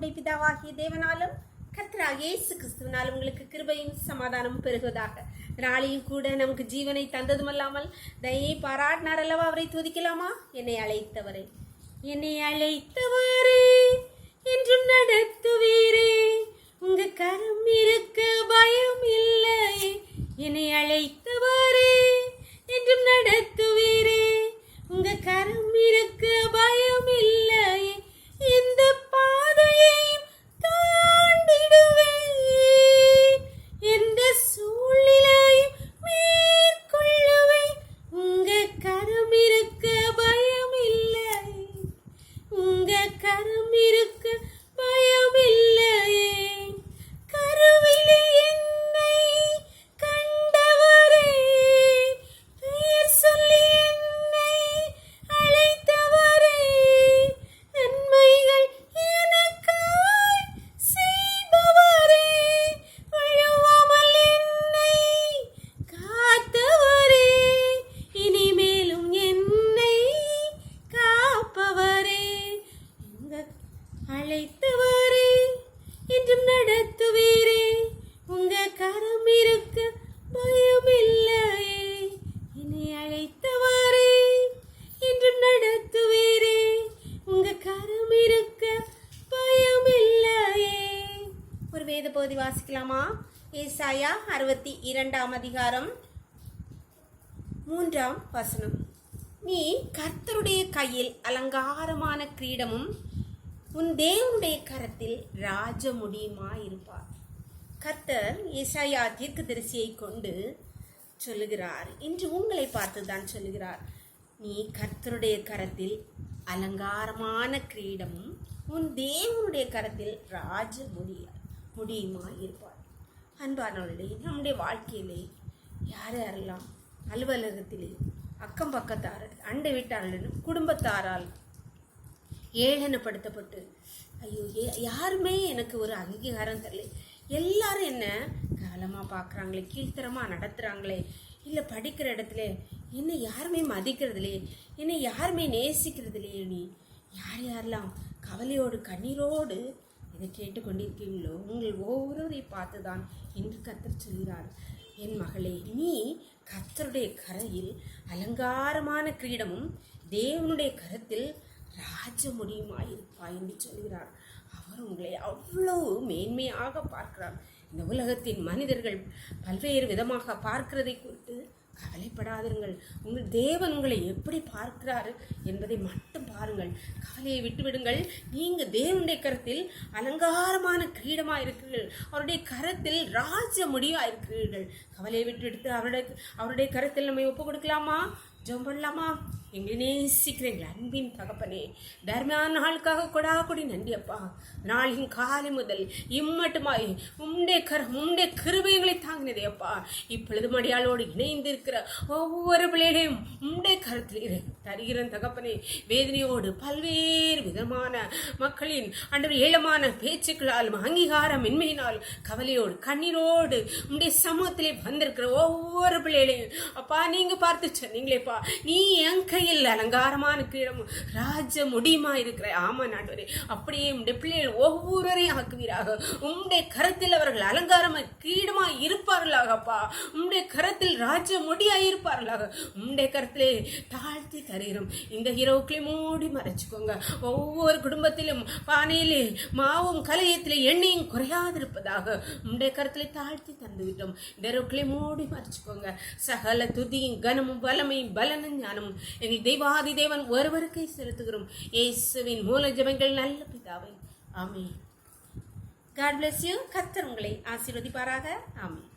நம்முடைய பிதாவாகிய தேவனாலும் கர்த்தராகிய இயேசு கிறிஸ்துவினாலும் உங்களுக்கு கிருபையும் சமாதானம் பெருகுவதாக. நாளையும் கூட நமக்கு ஜீவனை தந்ததுமல்லாமல் தயை பாராட்டினார் அல்லவா, அவரை துதிக்கலாமா? என்னை அழைத்தவரே என்றும் நடத்துவீரே, உங்க கரம் இருக்க பயம் இல்லை. என்னை அழைத்தவரே என்றும் நடத்துவீரே, உங்க கரம் இருக்க பயம் இல்லை. இந்த பாதையையும் தாண்டிடுவேன், எந்த சூழ்நிலையும் மேற்கொள்ளுவேன். உங்க கரம் இருக்க பயம் இல்லை, உங்க கரம் இருக்க பயம் இல்லையே. கருவிலே என்னை கண்டவரே, பெயர் சொல்லி என்னை அழைத்தவரே, நன்மைகள் எனக்காய் செய்பவரே, வழுவாமல் என்னை காத்தவரே, இனிமேலும் என்னை காப்பவரே, அழைத்தவரே என்றும் நடத்துவீரே, உங்க கரம் இருக்க பயம் இல்லையே. என்னை அழைத்தவரே என்றும் நடத்துவீரே, உங்க கரம் இருக்க பயம் இல்லையே. ஒரு வேத பகுதி வாசிக்கலாமா? ஏசாயா 62 அதிகாரம் 3 நீ கர்த்தருடைய கையில் அலங்காரமான கிரீடமும் உன் தேவனுடைய கரத்தில் ராஜமுடியுமாயிருப்பார். கர்த்தர் ஏசாயா தீர்க்கதரிசியை கொண்டு சொல்லுகிறார், இன்று உங்களை பார்த்துதான் சொல்லுகிறார். நீ கர்த்தருடைய கரத்தில் அலங்காரமான கிரீடமும் உன் தேவனுடைய கரத்தில் முடியுமாயிருப்பார். அன்பானவர்களே, நம்முடைய வாழ்க்கையிலே யாரெல்லாம் அலுவலகத்திலே அக்கம் பக்கத்தார், அண்டை வீட்டாரிடம், குடும்பத்தாரால் ஏளனப்படுத்தப்பட்டு, ஐயோ யாருமே எனக்கு ஒரு அங்கீகாரம் தரல, எல்லாரும் என்ன கேவலமாக பார்க்குறாங்களே, கீழ்த்தரமாக நடத்துகிறாங்களே, இல்லை படிக்கிற இடத்துல என்னை யாருமே மதிக்கிறதுலையே, என்னை யாருமே நேசிக்கிறதுலையே, நீ யாரெல்லாம் கவலையோடு கண்ணீரோடு இதை கேட்டுக்கொண்டிருக்கீங்களோ, உங்கள் ஒவ்வொருவரை பார்த்து தான் என்று கர்த்தர் சொல்கிறார். என் மகளே, நீ கர்த்தருடைய கரையில் அலங்காரமான கிரீடமும் தேவனுடைய கரத்தில் ராஜமுடியுமாயிருப்பாய் என்று சொல்கிறார். அவர் உங்களை அவ்வளவு மேன்மையாக பார்க்கிறார். இந்த உலகத்தின் மனிதர்கள் பல்வேறு விதமாக பார்க்கிறதை குறித்து கவலைப்படாதீர்கள். உங்கள் தேவன் உங்களை எப்படி பார்க்கிறார் என்பதை மட்டும் பாருங்கள். கவலையை விட்டுவிடுங்கள். நீங்கள் தேவனுடைய கரத்தில் அலங்காரமான கிரீடமாக இருக்கிறீர்கள், அவருடைய கரத்தில் ராஜ முடிவாக இருக்கிறீர்கள். கவலையை விட்டுவிட்டு அவருடைய கரத்தில் நம்ம ஒப்பு கொடுக்கலாமா? ஜெபம் பண்ணலாமா? எங்களை நேசிக்கிறீங்களா அன்பின் தகப்பனே, தர்மையான நாளுக்காக கொடி நன்றி அப்பா. நாளின் காலை முதல் இம்மட்டுமாய் உம்முடைய கிருபைகளை தாங்கினதே அப்பா. இப்பொழுது மடியாளோடு இணைந்திருக்கிற ஒவ்வொரு பிள்ளைகளையும் உம்முடைய கருத்தில் தருகிற தகப்பனே. வேதனையோடு பல்வேறு விதமான மக்களின் ஏளமான பேச்சுக்களாலும் அங்கீகாரம் இன்மையினாலும் கவலையோடு கண்ணீரோடு உம்முடைய சமூகத்திலே வந்திருக்கிற ஒவ்வொரு பிள்ளைகளையும் அப்பா நீங்க பார்த்து சொன்னீங்களேப்பா, நீ என் கையில் அலங்காரமான கிரீடமும் ராஜ முடியுமா இருக்கிற. ஆமா நாட்டவரே, அப்படியே உம்முடைய பிள்ளைகள் ஒவ்வொருவரையும் ஆக்குவீராக. உம்முடைய கரத்தில் அவர்கள் அலங்காரமா கிரீடமா இருப்பார்களாகப்பா. உம்முடைய கரத்தில் ராஜ முடியா இருப்பார்களாக. உம்முடைய கரத்திலே தாழ்த்தி தருகிறோம். இந்த இரவுக்களை மூடி மறைச்சுக்கோங்க. ஒவ்வொரு குடும்பத்திலும் பானையிலே மாவும் கலையத்திலே எண்ணெயும் குறையாதிருப்பதாக உம்முடைய கரத்திலே தாழ்த்தி தந்துவிட்டோம். இந்த இரவுக்களை மூடி மறைச்சுக்கோங்க. சகல துதியும் கனமும் வல்லமையும் பலனும் ஞானமும் எங்கள் தெய்வாதி தேவன் ஒருவருக்கே செலுத்துகிறோம். இயேசுவின் மூல ஜெபங்கள் நல்ல பிதாவே, ஆமென். God bless you. கர்த்தர் உங்களை ஆசீர்வதிப்பாராக. ஆமென்.